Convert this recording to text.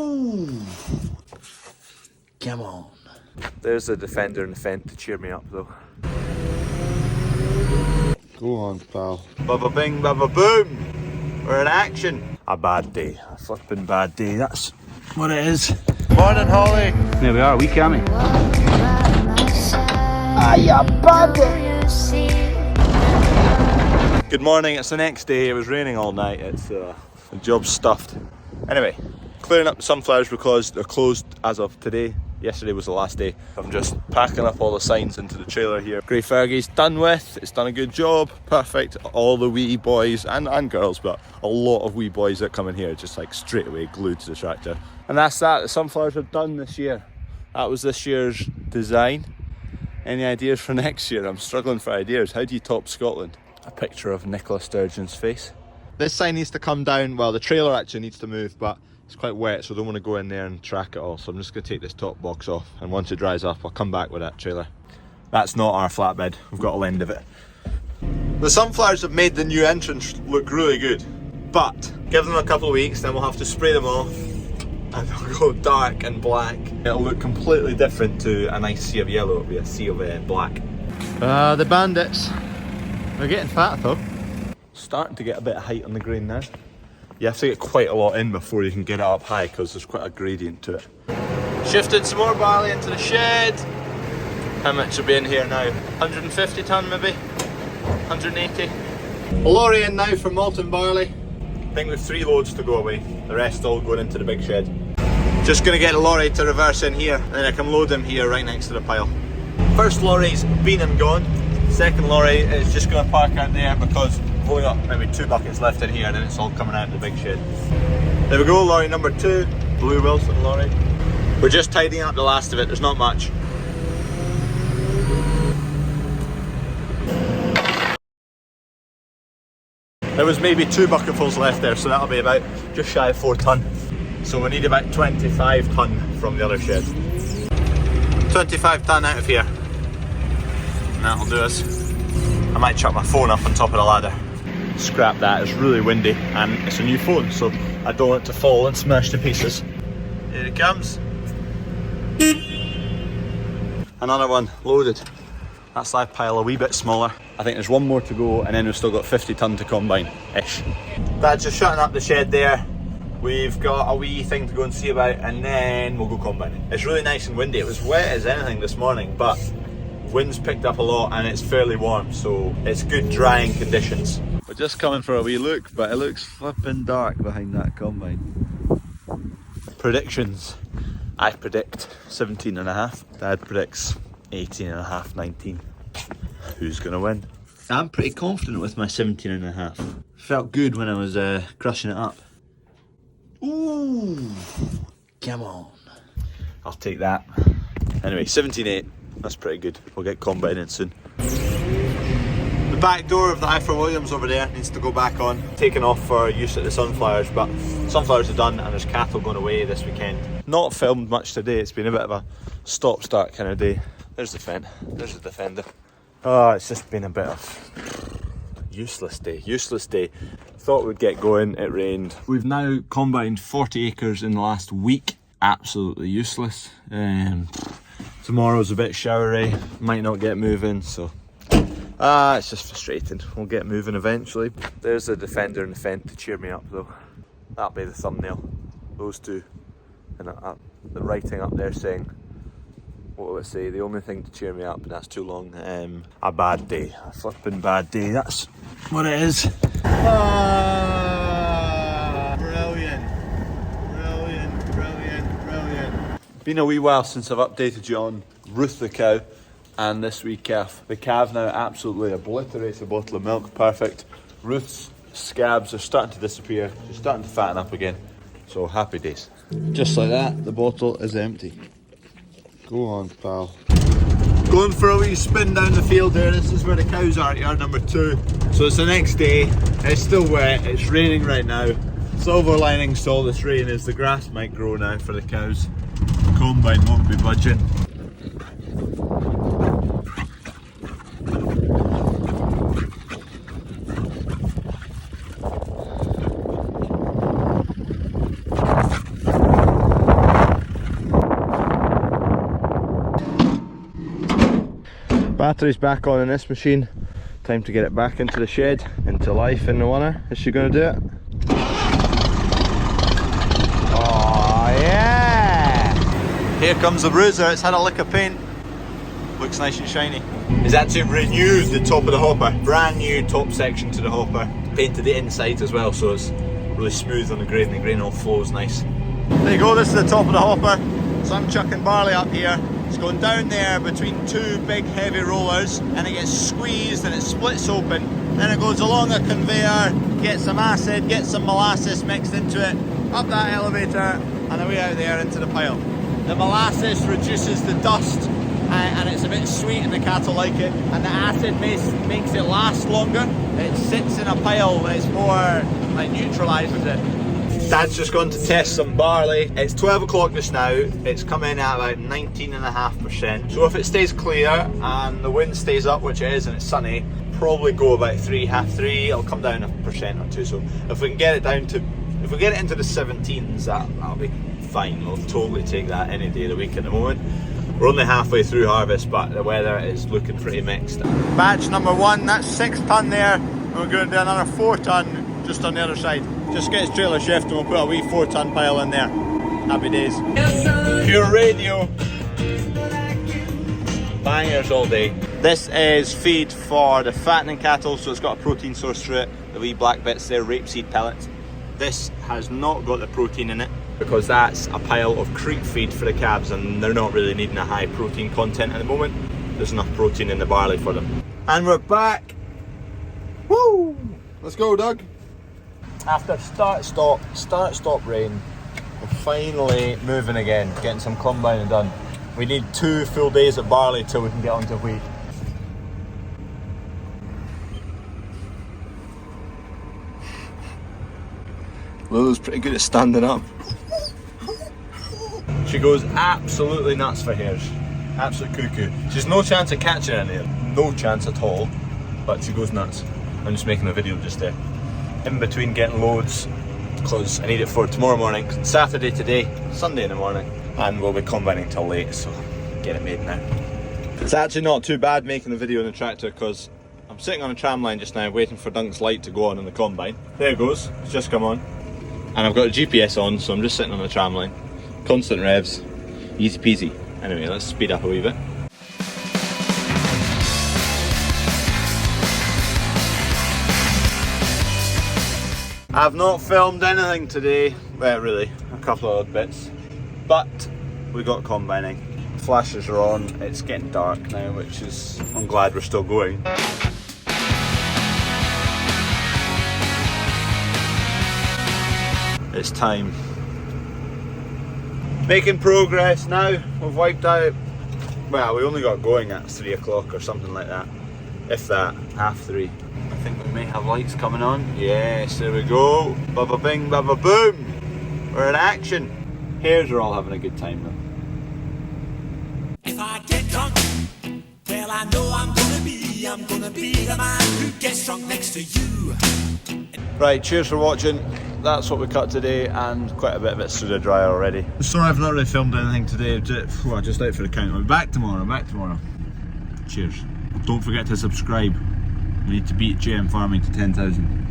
Ooh! Come on. There's the defender and the fendt to cheer me up though. Go on, pal. Baba bing, baba boom! We're in action. A bad day. A flipping bad day. That's what it is. Morning, Holly. There we are, we coming. Ah, you bugger! Good morning, it's the next day. It was raining all night. It's the job's stuffed. Anyway, clearing up the sunflowers because they're closed as of today. Yesterday was the last day. I'm just packing up all the signs into the trailer here. Grey Fergie's done with. It's done a good job. Perfect. All the wee boys and girls, but a lot of wee boys that come in here just like straight away glued to the tractor. And that's that. The sunflowers are done this year. That was this year's design. Any ideas for next year? I'm struggling for ideas. How do you top Scotland? A picture of Nicola Sturgeon's face. This sign needs to come down. Well, the trailer actually needs to move, but it's quite wet, so I don't want to go in there and track it all. So I'm just going to take this top box off, and once it dries up, I'll come back with that trailer. That's not our flatbed. We've got a lend of it. The sunflowers have made the new entrance look really good, but give them a couple of weeks, then we'll have to spray them off, and they'll go dark and black. It'll look completely different to a nice sea of yellow. It'll be a sea of black. The bandits. They're getting fat though. Starting to get a bit of height on the grain now. You have to get quite a lot in before you can get it up high because there's quite a gradient to it. Shifted some more barley into the shed. How much will be in here now? 150 tonne maybe? 180? A lorry in now for malting barley. I think we've 3 loads to go away. The rest all going into the big shed. Just going to get a lorry to reverse in here and then I can load them here right next to the pile. First lorry's been and gone. Second lorry is just going to park out there because we've only got maybe 2 buckets left in here and then it's all coming out of the big shed. There we go, lorry number 2, Blue Wilson lorry. We're just tidying up the last of it, there's not much. There was maybe 2 bucketfuls left there, so that'll be about just shy of 4 tonne. So we need about 25 tonne from the other shed. 25 tonne out of here. And that'll do us. I might chuck my phone up on top of the ladder. Scrap that, it's really windy and it's a new phone, so I don't want it to fall and smash to pieces. Here it comes. Another one loaded. That's that pile a wee bit smaller. I think there's 1 more to go and then we've still got 50 tonne to combine-ish. That's just shutting up the shed there. We've got a wee thing to go and see about and then we'll go combining. It's really nice and windy. It was wet as anything this morning, but wind's picked up a lot and it's fairly warm, so it's good drying conditions. We're just coming for a wee look, but it looks flipping dark behind that combine. Predictions. I predict 17.5. Dad predicts 18.5, 19. Who's gonna win? I'm pretty confident with my 17.5. Felt good when I was crushing it up. Ooh, come on. I'll take that. Anyway, 17.8. That's pretty good. We'll get combining soon. The back door of the Hyper Williams over there needs to go back on. Taken off for use at the sunflowers, but sunflowers are done and there's cattle going away this weekend. Not filmed much today. It's been a bit of a stop-start kind of day. There's the fence. There's the defender. Oh, it's just been a bit of useless day. Useless day. Thought we'd get going. It rained. We've now combined 40 acres in the last week. Absolutely useless. Tomorrow's a bit showery, might not get moving, so it's just frustrating. We'll get moving eventually. There's the defender and the fendt to cheer me up though. That'll be the thumbnail. Those two. And the writing up there saying, what will it say? The only thing to cheer me up, and that's too long. A bad day. A flipping bad day. That's what it is. Brilliant. Brilliant, brilliant, brilliant. Been a wee while since I've updated you on Ruth the cow and this wee calf. The calf now absolutely obliterates a bottle of milk. Perfect. Ruth's scabs are starting to disappear. She's starting to fatten up again. So happy days. Just like that, the bottle is empty. Go on, pal. Going for a wee spin down the field there. This is where the cows are at yard number 2. So it's the next day. It's still wet. It's raining right now. Silver lining to all this rain is the grass might grow now for the cows. The combine won't be budging. Battery's back on in this machine. Time to get it back into the shed, into life in the winter. Is she going to do it? Oh yeah! Here comes the bruiser. It's had a lick of paint. Looks nice and shiny. It's actually renewed the top of the hopper. Brand new top section to the hopper. Painted the inside as well, so it's really smooth on the grain. The grain all flows nice. There you go, this is the top of the hopper. So I'm chucking barley up here. It's going down there between two big heavy rollers, and it gets squeezed and it splits open. Then it goes along a conveyor, gets some acid, gets some molasses mixed into it, up that elevator, and away out there into the pile. The molasses reduces the dust, and it's a bit sweet and the cattle like it, and the acid makes it last longer. It sits in a pile, it's more like neutralises it. Dad's just gone to test some barley. It's 12 o'clock just now. It's come in at about 19.5%. So if it stays clear and the wind stays up, which it is, and it's sunny, probably go about 3, half 3. It'll come down 1% or 2. So if we can get it down to, if we get it into the 17s, that'll be fine. We'll totally take that any day of the week at the moment. We're only halfway through harvest, but the weather is looking pretty mixed. Batch number 1, that's 6 tonne there. And we're going to do another 4 tonne just on the other side. Just get his trailer shift and we'll put a wee 4 tonne pile in there. Happy days. Pure radio. Bangers all day. This is feed for the fattening cattle, so it's got a protein source through it. The wee black bits there, rapeseed pellets. This has not got the protein in it because that's a pile of creep feed for the calves, and they're not really needing a high protein content at the moment. There's enough protein in the barley for them. And we're back. Woo! Let's go, Doug. After start-stop rain, we're finally moving again, getting some combining done. We need 2 full days of barley till we can get onto wheat. Lulu's pretty good at standing up. She goes absolutely nuts for hares. Absolute cuckoo. She's no chance of catching any of them. No chance at all. But she goes nuts. I'm just making a video just there. In between getting loads, because I need it for tomorrow morning, Saturday today, Sunday in the morning, and we'll be combining till late, so get it made now. It's actually not too bad making the video in the tractor, because I'm sitting on a tram line just now waiting for Dunk's light to go on in the combine. There it goes, it's just come on. And I've got a GPS on, so I'm just sitting on the tram line. Constant revs, easy peasy. Anyway, let's speed up a wee bit. I've not filmed anything today, well really, a couple of odd bits, but we got combining. Flashes are on, it's getting dark now, which is, I'm glad we're still going. It's time. Making progress now, we've wiped out, well we only got going at 3 o'clock or something like that, if that, half 3. I think we may have lights coming on. Yes, there we go. Baba bing, baba boom. We're in action. Hares are all having a good time though. If I get drunk, well I know I'm gonna be the man who gets drunk next to you. Right, cheers for watching. That's what we cut today, and quite a bit of it's through the dryer already. Sorry I've not really filmed anything today. Just out for the count. We'll be back tomorrow. Cheers. Don't forget to subscribe. We need to beat JM Farming to 10,000.